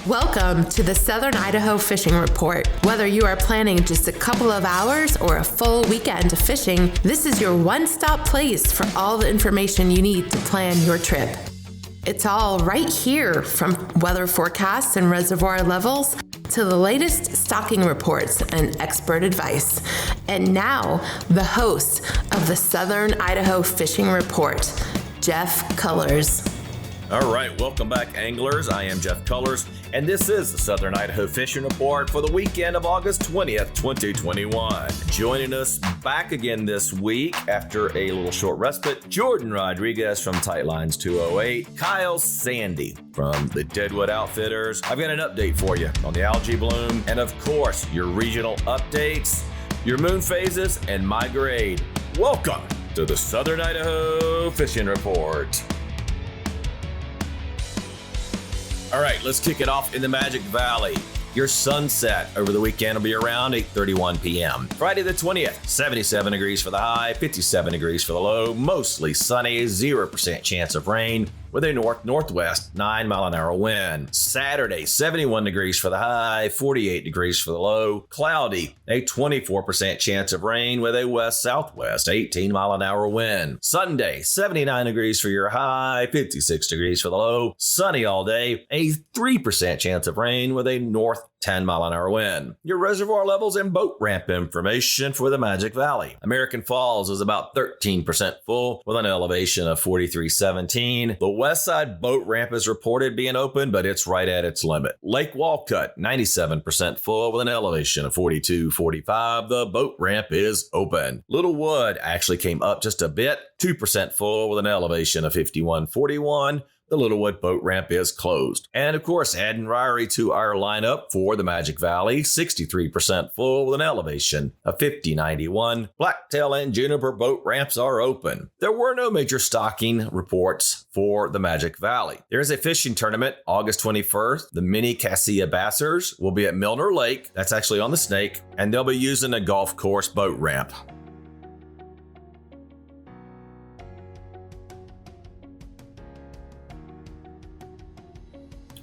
Welcome to the Southern Idaho Fishing Report. Whether you are planning just a couple of hours or a full weekend of fishing, this is your one-stop place for all the information you need to plan your trip. It's all right here, from weather forecasts and reservoir levels to the latest stocking reports and expert advice. And now, the host of the Southern Idaho Fishing Report, Jeff Cullers. All right, welcome back, anglers. I am Jeff Cullers, and this is the Southern Idaho Fishing Report for the weekend of August 20th, 2021. Joining us back again this week after a little short respite, Jordan Rodriguez from Tightlines 208, Kyle Sandy from the Deadwood Outfitters. I've got an update for you on the algae bloom, and of course, your regional updates, your moon phases, and my grade. Welcome to the Southern Idaho Fishing Report. All right, let's kick it off in the Magic Valley. Your sunset over the weekend will be around 8:31 p.m. Friday the 20th, 77 degrees for the high, 57 degrees for the low, mostly sunny, 0% chance of rain with a north-northwest 9-mile-an-hour wind. Saturday, 71 degrees for the high, 48 degrees for the low, cloudy, a 24% chance of rain with a west-southwest 18-mile-an-hour wind. Sunday, 79 degrees for your high, 56 degrees for the low, sunny all day, a 3% chance of rain with a north 10-mile-an-hour wind. Your reservoir levels and boat ramp information for the Magic Valley. American Falls is about 13% full with an elevation of 4317. The west side boat ramp is reported being open, but it's right at its limit. Lake Walcott, 97% full with an elevation of 4245. The boat ramp is open. Littlewood actually came up just a bit, 2% full with an elevation of 5141. The Littlewood boat ramp is closed. And of course, adding Ryrie to our lineup for the Magic Valley, 63% full with an elevation of 5091. Blacktail and Juniper boat ramps are open. There were no major stocking reports for the Magic Valley. There is a fishing tournament August 21st. The mini Cassia Bassers will be at Milner Lake. That's actually on the Snake. And they'll be using a golf course boat ramp.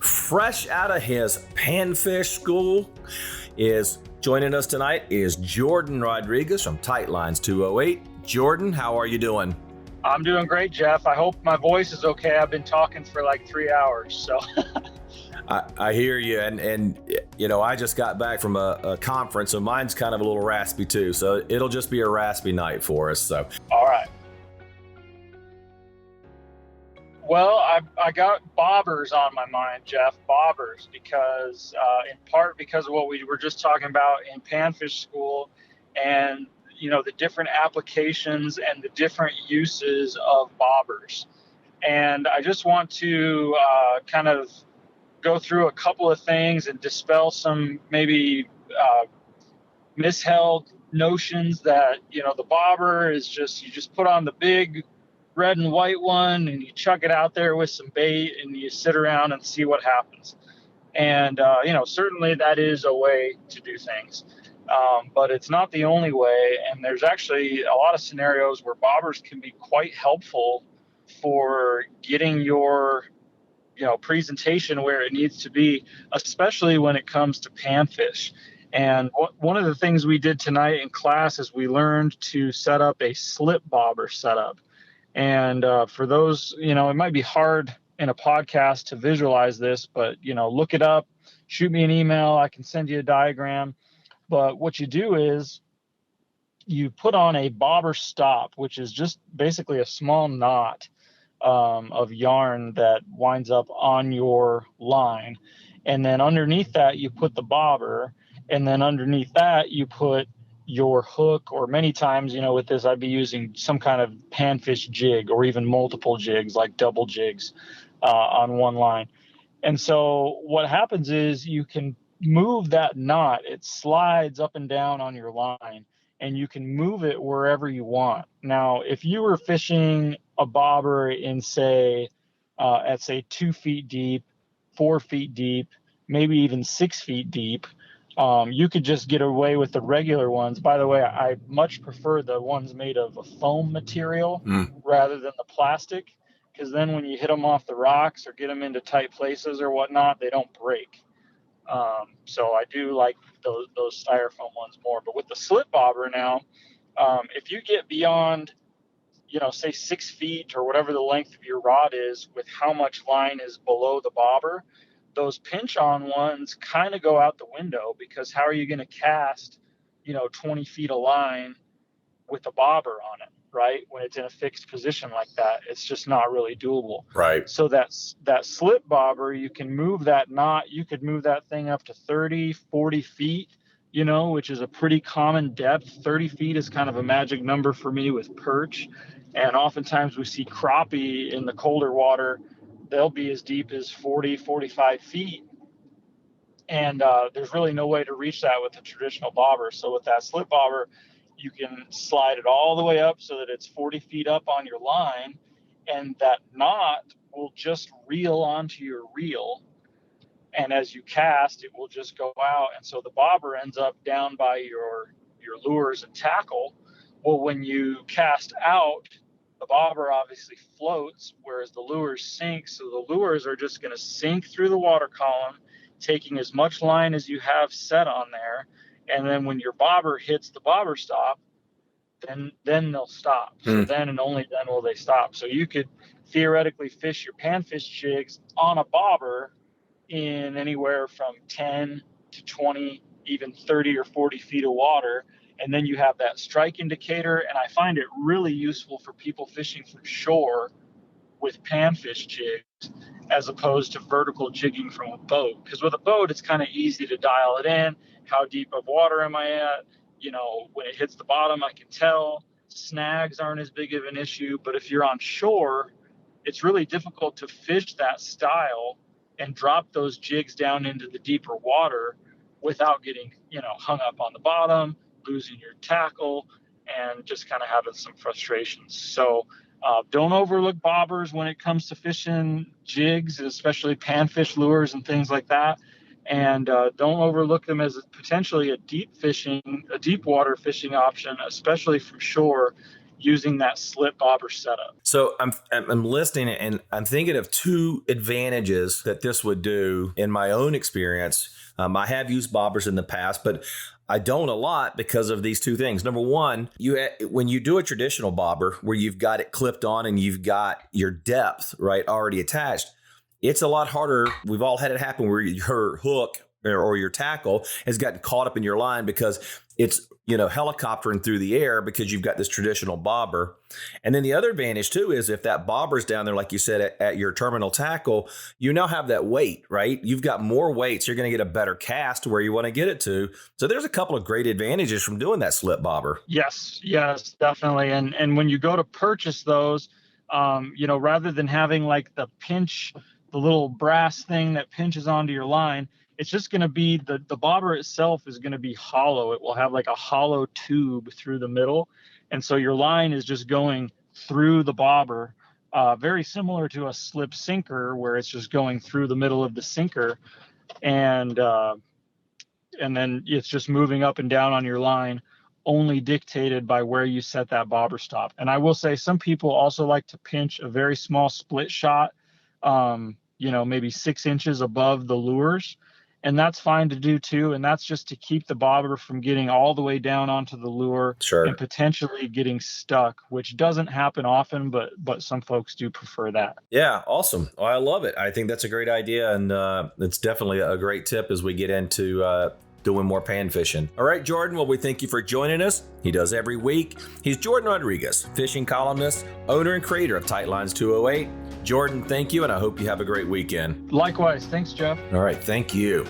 Fresh out of his panfish school is joining us tonight is Jordan Rodriguez from Tightlines 208. Jordan, how are you doing? I'm doing great, Jeff. I hope my voice is okay. I've been talking for like 3 hours, so. I hear you, and you know, I just got back from a conference, so mine's kind of a little raspy too, so it'll just be a raspy night for us. So. All right. Well, I got bobbers on my mind, Jeff, bobbers, because in part because of what we were just talking about in panfish school and, you know, the different applications and the different uses of bobbers. And I just want to kind of go through a couple of things and dispel some maybe misheld notions that, you know, the bobber is just, you just put on the big red and white one and you chuck it out there with some bait and you sit around and see what happens. And, you know, certainly that is a way to do things, but it's not the only way. And there's actually a lot of scenarios where bobbers can be quite helpful for getting your, you know, presentation where it needs to be, especially when it comes to panfish. And one of the things we did tonight in class is we learned to set up a slip bobber setup. And for those, you know, it might be hard in a podcast to visualize this, but, you know, look it up, shoot me an email. I can send you a diagram. But what you do is you put on a bobber stop, which is just basically a small knot of yarn that winds up on your line. And then underneath that, you put the bobber. And then underneath that, you put your hook, or many times, you know, with this, I'd be using some kind of panfish jig or even multiple jigs, like double jigs on one line. And so what happens is you can move that knot. It slides up and down on your line, and you can move it wherever you want. Now, if you were fishing a bobber in, say, at, say, 2 feet deep, 4 feet deep, maybe even 6 feet deep, you could just get away with the regular ones. By the way, I much prefer the ones made of a foam material rather than the plastic, because then when you hit them off the rocks or get them into tight places or whatnot, they don't break. So I do like those styrofoam ones more. But with the slip bobber now, if you get beyond, say 6 feet or whatever the length of your rod is with how much line is below the bobber, those pinch on ones kind of go out the window, because how are you going to cast, 20 feet of line with a bobber on it, right? When it's in a fixed position like that, it's just not really doable. Right. So that slip bobber, you can move that knot, you could move that thing up to 30, 40 feet, which is a pretty common depth. 30 feet is kind of a magic number for me with perch. And oftentimes we see crappie in the colder water, they'll be as deep as 40, 45 feet. And there's really no way to reach that with a traditional bobber. So with that slip bobber, you can slide it all the way up so that it's 40 feet up on your line, and that knot will just reel onto your reel. And as you cast, it will just go out. And so the bobber ends up down by your lures and tackle. Well, when you cast out, the bobber obviously floats, whereas the lures sink. So the lures are just going to sink through the water column, taking as much line as you have set on there. And then when your bobber hits the bobber stop, then they'll stop. So then and only then will they stop. So you could theoretically fish your panfish jigs on a bobber in anywhere from 10 to 20, even 30 or 40 feet of water. And then you have that strike indicator. And I find it really useful for people fishing from shore with panfish jigs, as opposed to vertical jigging from a boat. Because with a boat, it's kind of easy to dial it in. How deep of water am I at? When it hits the bottom, I can tell. Snags aren't as big of an issue. But if you're on shore, it's really difficult to fish that style and drop those jigs down into the deeper water without getting, hung up on the bottom, losing your tackle, and just kind of having some frustrations. So don't overlook bobbers when it comes to fishing jigs, especially panfish lures and things like that. And don't overlook them as potentially a deep water fishing option, especially from shore, using that slip bobber setup. So I'm listening and I'm thinking of two advantages that this would do in my own experience. I have used bobbers in the past, but I don't a lot because of these two things. Number one, when you do a traditional bobber where you've got it clipped on and you've got your depth right already attached, it's a lot harder. We've all had it happen where your hook or your tackle has gotten caught up in your line because it's, helicoptering through the air because you've got this traditional bobber. And then the other advantage too is if that bobber's down there, like you said, at your terminal tackle, you now have that weight, right? You've got more weight, so you're going to get a better cast to where you want to get it to. So there's a couple of great advantages from doing that slip bobber. Yes, definitely. And when you go to purchase those, rather than having like the little brass thing that pinches onto your line, it's just going to be the bobber itself is going to be hollow. It will have like a hollow tube through the middle. And so your line is just going through the bobber, very similar to a slip sinker where it's just going through the middle of the sinker. And then it's just moving up and down on your line, only dictated by where you set that bobber stop. And I will say some people also like to pinch a very small split shot, maybe 6 inches above the lures. And that's fine to do too. And that's just to keep the bobber from getting all the way down onto the lure and potentially getting stuck, which doesn't happen often, but some folks do prefer that. Yeah, awesome. Well, I love it. I think that's a great idea. And it's definitely a great tip as we get into doing more pan fishing. All right, Jordan, well, we thank you for joining us. He does every week. He's Jordan Rodriguez, fishing columnist, owner and creator of Tightlines 208. Jordan, thank you, and I hope you have a great weekend. Likewise. Thanks, Jeff. All right, thank you.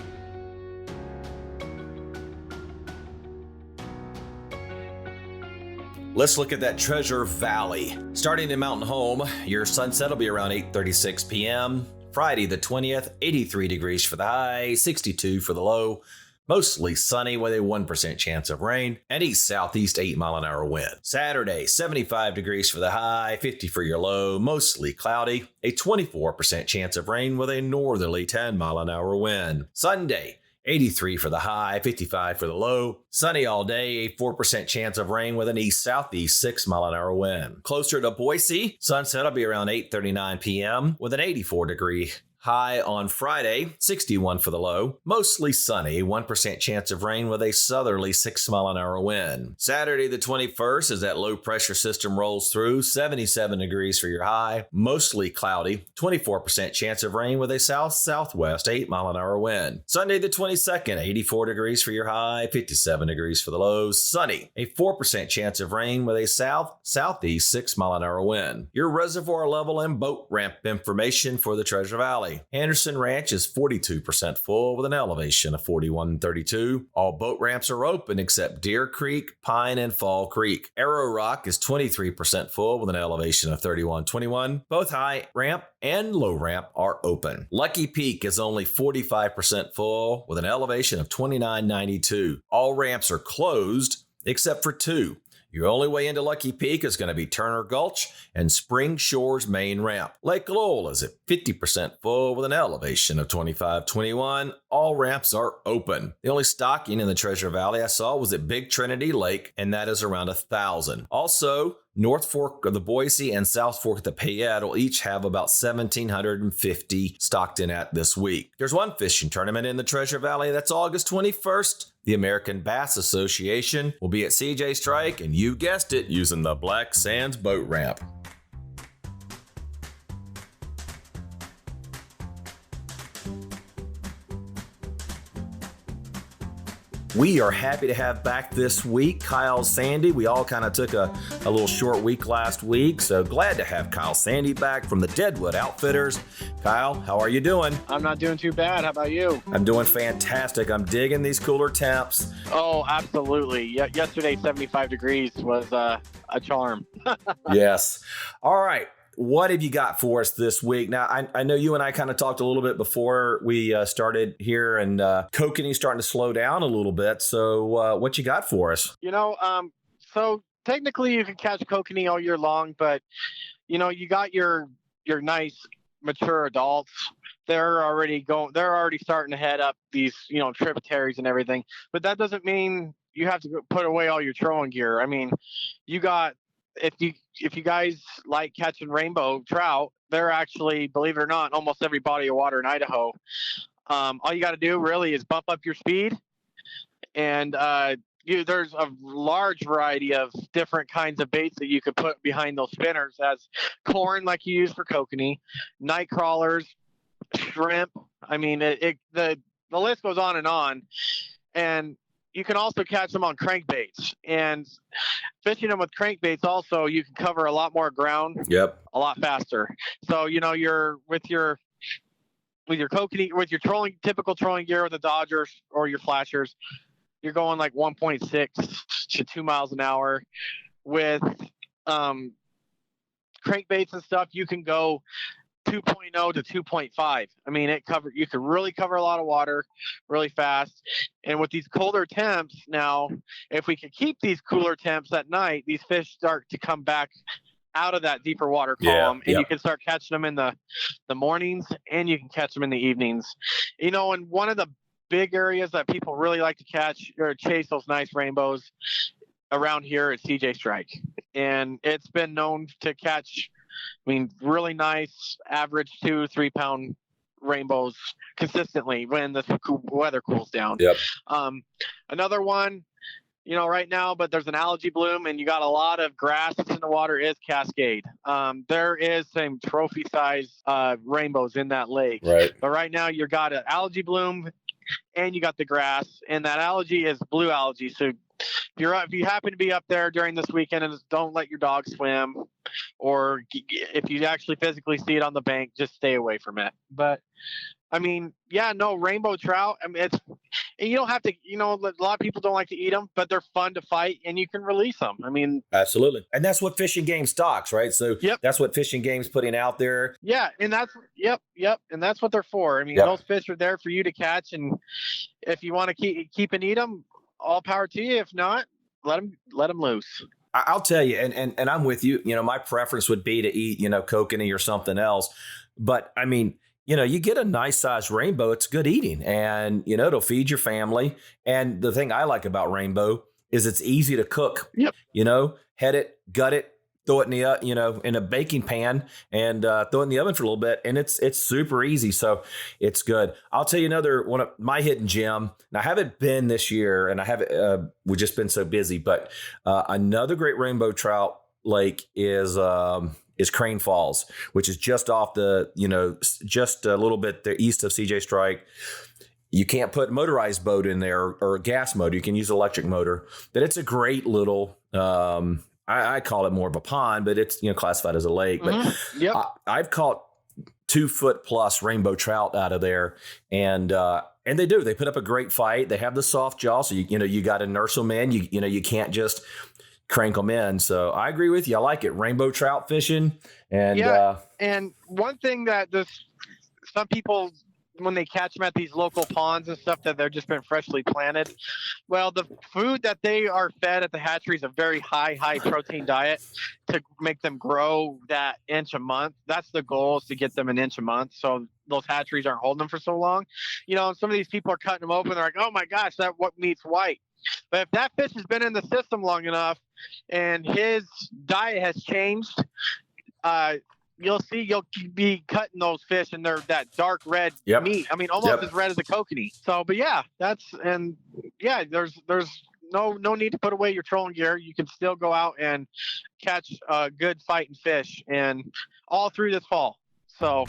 Let's look at that Treasure Valley. Starting in Mountain Home, your sunset will be around 8:36 p.m. Friday the 20th, 83 degrees for the high, 62 for the low. Mostly sunny with a 1% chance of rain, and east-southeast 8-mile-an-hour wind. Saturday, 75 degrees for the high, 50 for your low, mostly cloudy, a 24% chance of rain with a northerly 10-mile-an-hour wind. Sunday, 83 for the high, 55 for the low. Sunny all day, a 4% chance of rain with an east-southeast 6-mile-an-hour wind. Closer to Boise, sunset will be around 8:39 p.m. with an 84-degree High on Friday, 61 for the low. Mostly sunny, 1% chance of rain with a southerly 6-mile-an-hour wind. Saturday the 21st, as that low pressure system rolls through, 77 degrees for your high. Mostly cloudy, 24% chance of rain with a south-southwest 8-mile-an-hour wind. Sunday the 22nd, 84 degrees for your high, 57 degrees for the low. Sunny, a 4% chance of rain with a south-southeast 6-mile-an-hour wind. Your reservoir level and boat ramp information for the Treasure Valley. Anderson Ranch is 42% full with an elevation of 4132. All boat ramps are open except Deer Creek, Pine, and Fall Creek. Arrow Rock is 23% full with an elevation of 3121. Both high ramp and low ramp are open. Lucky Peak is only 45% full with an elevation of 2992. All ramps are closed except for 2. Your only way into Lucky Peak is going to be Turner Gulch and Spring Shore's main ramp. Lake Lowell is at 50% full with an elevation of 2521. All ramps are open. The only stocking in the Treasure Valley I saw was at Big Trinity Lake, and that is around 1,000. Also, North Fork of the Boise and South Fork of the Payette will each have about 1,750 stocked in at this week. There's one fishing tournament in the Treasure Valley. That's August 21st. The American Bass Association will be at CJ Strike, and you guessed it, using the Black Sands boat ramp. We are happy to have back this week Kyle Sandy. We all kind of took a little short week last week, so glad to have Kyle Sandy back from the Deadwood Outfitters. Kyle, how are you doing? I'm not doing too bad. How about you? I'm doing fantastic. I'm digging these cooler temps. Oh, absolutely. Yesterday, 75 degrees was a charm. Yes. All right. What have you got for us this week? Now, I know you and I kind of talked a little bit before we started here, and kokanee starting to slow down a little bit. So what you got for us? So technically you can catch kokanee all year long, but, you got your nice mature adults. They're already starting to head up these, tributaries and everything. But that doesn't mean you have to put away all your trolling gear. I mean, if you guys like catching rainbow trout, they're actually, believe it or not, almost every body of water in Idaho. All you got to do really is bump up your speed, and there's a large variety of different kinds of baits that you could put behind those spinners, as corn like you use for kokanee, night crawlers, shrimp. I mean, the list goes on, and you can also catch them on crankbaits, and fishing them with crankbaits also, you can cover a lot more ground. Yep. A lot faster. So, you're with your kokanee, with your typical trolling gear with the Dodgers or your flashers, you're going like 1.6 to 2 miles an hour. With crankbaits and stuff, you can go 2.0 to 2.5. I mean, you can really cover a lot of water really fast. And with these colder temps now, if we can keep these cooler temps at night, these fish start to come back out of that deeper water column, and you can start catching them in the mornings, and you can catch them in the evenings. And one of the big areas that people really like to catch or chase those nice rainbows around here is CJ Strike. And it's been known to catch, really nice average 2-3 pound rainbows consistently when the weather cools down. Yep. Another one, right now, but there's an algae bloom and you got a lot of grass that's in the water, is Cascade. There is some trophy size rainbows in that lake. Right. But right now you got an algae bloom and you got the grass, and that algae is blue algae. So if you happen to be up there during this weekend, and don't let your dog swim, or if you actually physically see it on the bank, just stay away from it. But rainbow trout, you don't have to, a lot of people don't like to eat them, but they're fun to fight, and you can release them. Absolutely. And that's what Fishing Game stocks, right? So yep. That's what Fishing Game's putting out there. Yeah. And that's, yep. And that's what they're for. Those fish are there for you to catch. And if you want to keep and eat them, all power to you. If not, let them loose. I'll tell you, and I'm with you. My preference would be to eat, kokanee or something else. But you get a nice sized rainbow, it's good eating, and it'll feed your family. And the thing I like about rainbow is it's easy to cook. Yep. Head it, gut it, throw it in the in a baking pan and throw it in the oven for a little bit, and it's super easy. So it's good. I'll tell you another one of my hidden gem. And I haven't been this year, and I haven't. We've just been so busy. But another great rainbow trout lake is Crane Falls, which is just off just a little bit there east of CJ Strike. You can't put motorized boat in there or a gas motor. You can use electric motor. But it's a great little, I call it more of a pond, but it's classified as a lake. But I've caught 2 foot plus rainbow trout out of there, and they do. They put up a great fight. They have the soft jaw, so you got to nurse them in. You can't just crank them in. So I agree with you. I like it. Rainbow trout fishing, and and one thing that some people, when they catch them at these local ponds and stuff that they're just been freshly planted, well, the food that they are fed at the hatchery is a very high protein diet to make them grow that inch a month. That's the goal, is to get them an inch a month, so those hatcheries aren't holding them for so long. Some of these people are cutting them open. They're like, oh my gosh, that what meat's white. But if that fish has been in the system long enough and his diet has changed, you'll be cutting those fish and they're that dark red meat. I mean, almost as red as a kokanee. So, but there's no need to put away your trolling gear. You can still go out and catch good fighting fish, and all through this fall. So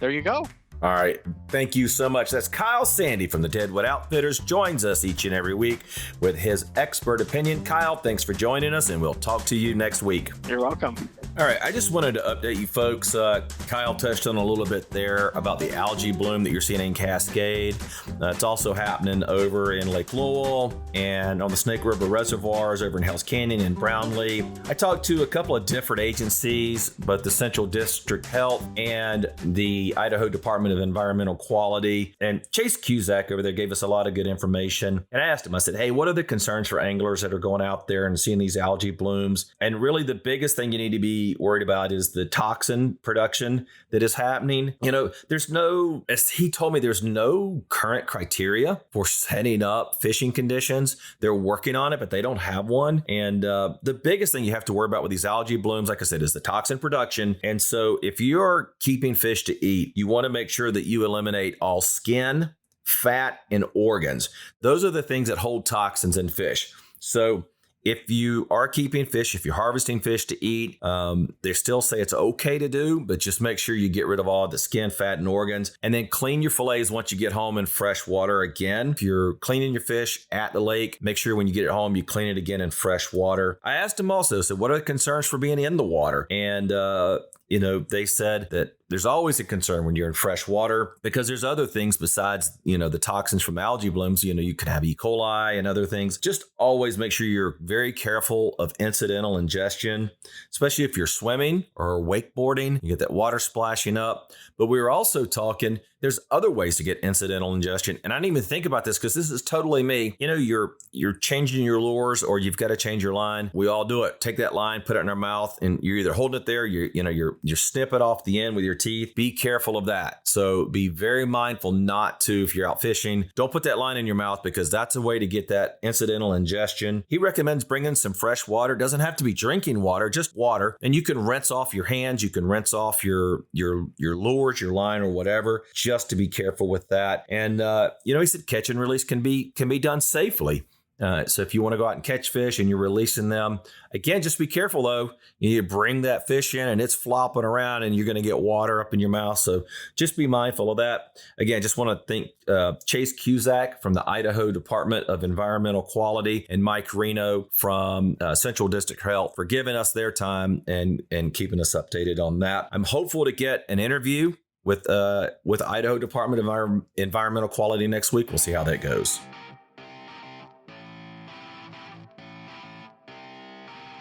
there you go. All right. Thank you so much. That's Kyle Sandy from the Deadwood Outfitters. Joins us each and every week with his expert opinion. Kyle, thanks for joining us, and we'll talk to you next week. You're welcome. All right. I just wanted to update you folks. Kyle touched on a little bit there about the algae bloom that you're seeing in Cascade. It's also happening over in Lake Lowell and on the Snake River reservoirs over in Hells Canyon and Brownlee. I talked to a couple of different agencies, but the Central District Health and the Idaho Department of Environmental Quality. And Chase Cusack over there gave us a lot of good information. And I asked him, I said, hey, what are the concerns for anglers that are going out there and seeing these algae blooms? And really the biggest thing you need to be worried about is the toxin production that is happening. There's no, as he told me, there's no current criteria for setting up fishing conditions. They're working on it, but they don't have one. And the biggest thing you have to worry about with these algae blooms, like I said, is the toxin production. And so if you're keeping fish to eat, you want to make sure that you eliminate all skin, fat, and organs. Those are the things that hold toxins in fish. So if you are keeping fish, if you're harvesting fish to eat, they still say it's okay to do, but just make sure you get rid of all the skin, fat, and organs, and then clean your fillets once you get home in fresh water again. If you're cleaning your fish at the lake, make sure when you get it home, you clean it again in fresh water. I asked him also, said, what are the concerns for being in the water? And, they said that there's always a concern when you're in fresh water because there's other things besides, the toxins from algae blooms. You can have E. coli and other things. Just always make sure you're very careful of incidental ingestion, especially if you're swimming or wakeboarding. You get that water splashing up. But we were also talking, there's other ways to get incidental ingestion. And I didn't even think about this because this is totally me. You're changing your lures or you've got to change your line. We all do it. Take that line, put it in our mouth, and you're either holding it there, you snip it off the end with your teeth. Be careful of that. So be very mindful not to, if you're out fishing, don't put that line in your mouth because that's a way to get that incidental ingestion. He recommends bringing some fresh water. It doesn't have to be drinking water, just water. And you can rinse off your hands. You can rinse off your lures, your line or whatever, just to be careful with that. And, he said catch and release can be done safely. So if you want to go out and catch fish and you're releasing them, again, just be careful though. You bring that fish in and it's flopping around and you're going to get water up in your mouth. So just be mindful of that. Again, just want to thank Chase Cusack from the Idaho Department of Environmental Quality and Mike Reno from Central District Health for giving us their time and keeping us updated on that. I'm hopeful to get an interview with Idaho Department of Environmental Quality next week. We'll see how that goes.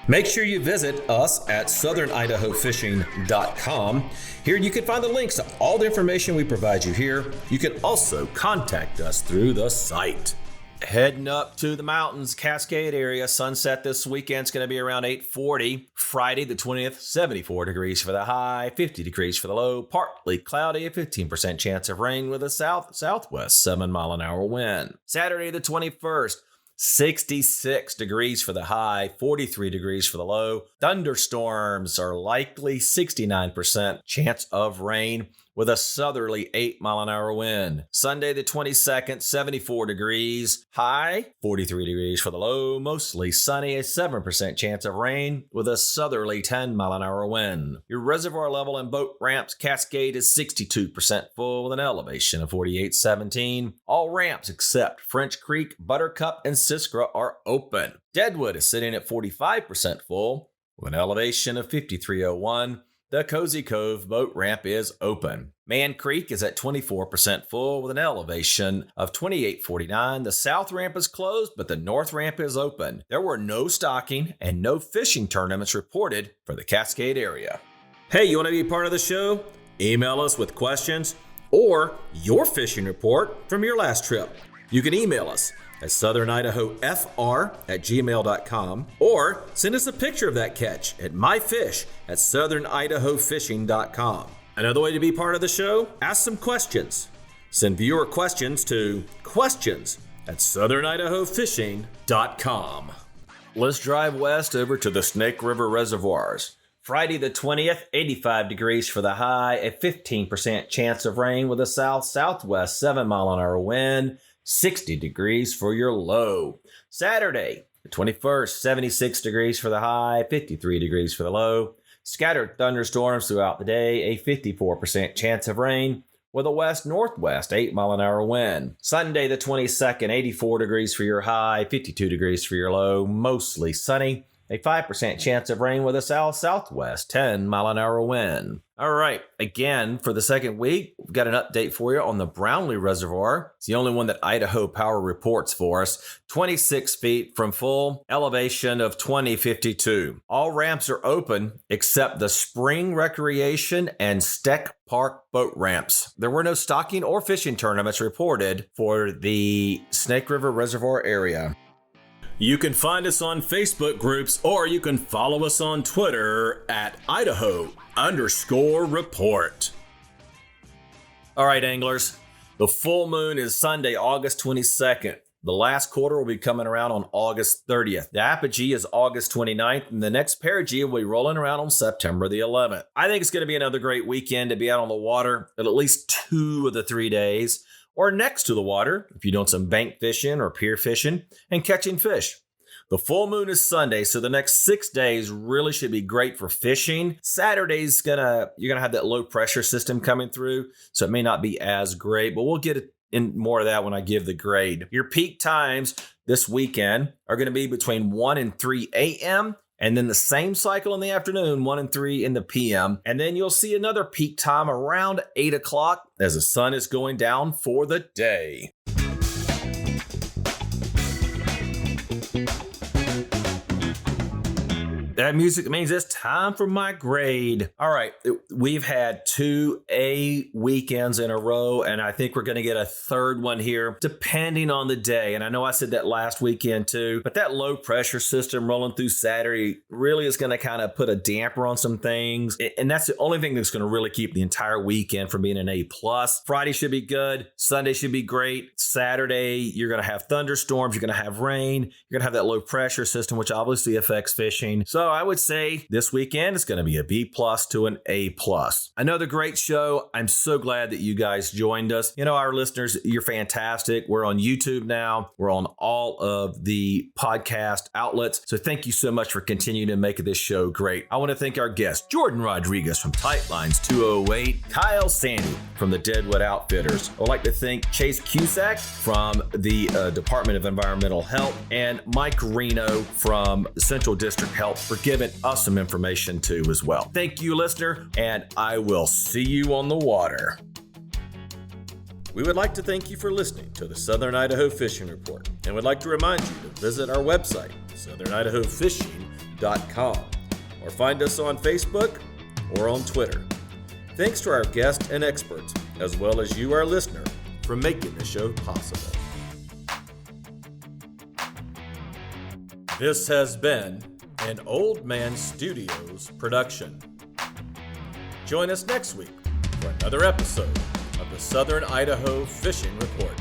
Make sure you visit us at southernidahofishing.com. Here you can find the links to all the information we provide you here. You can also contact us through the site. Heading up to the mountains, Cascade area, sunset this weekend's going to be around 8:40. Friday the 20th, 74 degrees for the high, 50 degrees for the low, partly cloudy, a 15% chance of rain with a southwest 7-mile-an-hour wind. Saturday the 21st, 66 degrees for the high, 43 degrees for the low. Thunderstorms are likely, 69% chance of rain with a southerly 8-mile-an-hour wind. Sunday the 22nd, 74 degrees, high, 43 degrees for the low, mostly sunny, a 7% chance of rain with a southerly 10-mile-an-hour wind. Your reservoir level and boat ramps Cascade is 62% full with an elevation of 48.17. All ramps except French Creek, Buttercup, and Siskra are open. Deadwood is sitting at 45% full with an elevation of 53.01. The Cozy Cove boat ramp is open. Man Creek is at 24% full with an elevation of 28.49. The south ramp is closed, but the north ramp is open. There were no stocking and no fishing tournaments reported for the Cascade area. Hey, you want to be part of the show? Email us with questions or your fishing report from your last trip. You can email us at southernidaho.fr@gmail.com or send us a picture of that catch at myfish@southernidaho.fishing.com. Another way to be part of the show? Ask some questions. Send viewer questions to questions@southernidaho.fishing.com. Let's drive west over to the Snake River reservoirs. Friday the 20th, 85 degrees for the high, a 15% chance of rain with a south-southwest 7-mile-an-hour wind. 60 degrees for your low. Saturday, the 21st, 76 degrees for the high, 53 degrees for the low. Scattered thunderstorms throughout the day, a 54% chance of rain with a west-northwest 8-mile-an-hour wind. Sunday, the 22nd, 84 degrees for your high, 52 degrees for your low, mostly sunny. A 5% chance of rain with a south-southwest 10-mile-an-hour wind. All right, again, for the second week, we've got an update for you on the Brownlee Reservoir. It's the only one that Idaho Power reports for us. 26 feet from full, elevation of 2052. All ramps are open except the Spring Recreation and Steck Park boat ramps. There were no stocking or fishing tournaments reported for the Snake River Reservoir area. You can find us on Facebook groups or you can follow us on Twitter at Idaho_report. All right, anglers. The full moon is Sunday, August 22nd. The last quarter will be coming around on August 30th. The apogee is August 29th, and the next perigee will be rolling around on September the 11th. I think it's going to be another great weekend to be out on the water at least 2 of the 3 days, or next to the water if you're doing some bank fishing or pier fishing and catching fish. The full moon is Sunday, so the next 6 days really should be great for fishing. Saturday's you're gonna have that low pressure system coming through, so it may not be as great, but we'll get in more of that when I give the grade. Your peak times this weekend are going to be between 1 and 3 a.m. and then the same cycle in the afternoon, 1 and 3 in the p.m. And then you'll see another peak time around 8 o'clock as the sun is going down for the day. That music means it's time for my grade. All right, we've had 2 A weekends in a row, and I think we're going to get a third one here, depending on the day. And I know I said that last weekend too, but that low pressure system rolling through Saturday really is going to kind of put a damper on some things. And that's the only thing that's going to really keep the entire weekend from being an A+. Friday should be good. Sunday should be great. Saturday, you're going to have thunderstorms. You're going to have rain. You're going to have that low pressure system, which obviously affects fishing. So I would say this weekend is going to be a B+ to an A+. Another great show. I'm so glad that you guys joined us. You know, our listeners, you're fantastic. We're on YouTube now. We're on all of the podcast outlets. So thank you so much for continuing to make this show great. I want to thank our guests, Jordan Rodriguez from Tightlines 208, Kyle Sandy from the Deadwood Outfitters. I would like to thank Chase Cusack from the Department of Environmental Health and Mike Reno from Central District Health for giving us some information too as well. Thank you, listener, and I will see you on the water. We would like to thank you for listening to the Southern Idaho Fishing Report and would like to remind you to visit our website, southernidaho.fishing.com, or find us on Facebook or on Twitter. Thanks to our guests and experts, as well as you, our listener, for making the show possible. This has been an Old Man Studios production. Join us next week for another episode of the Southern Idaho Fishing Report.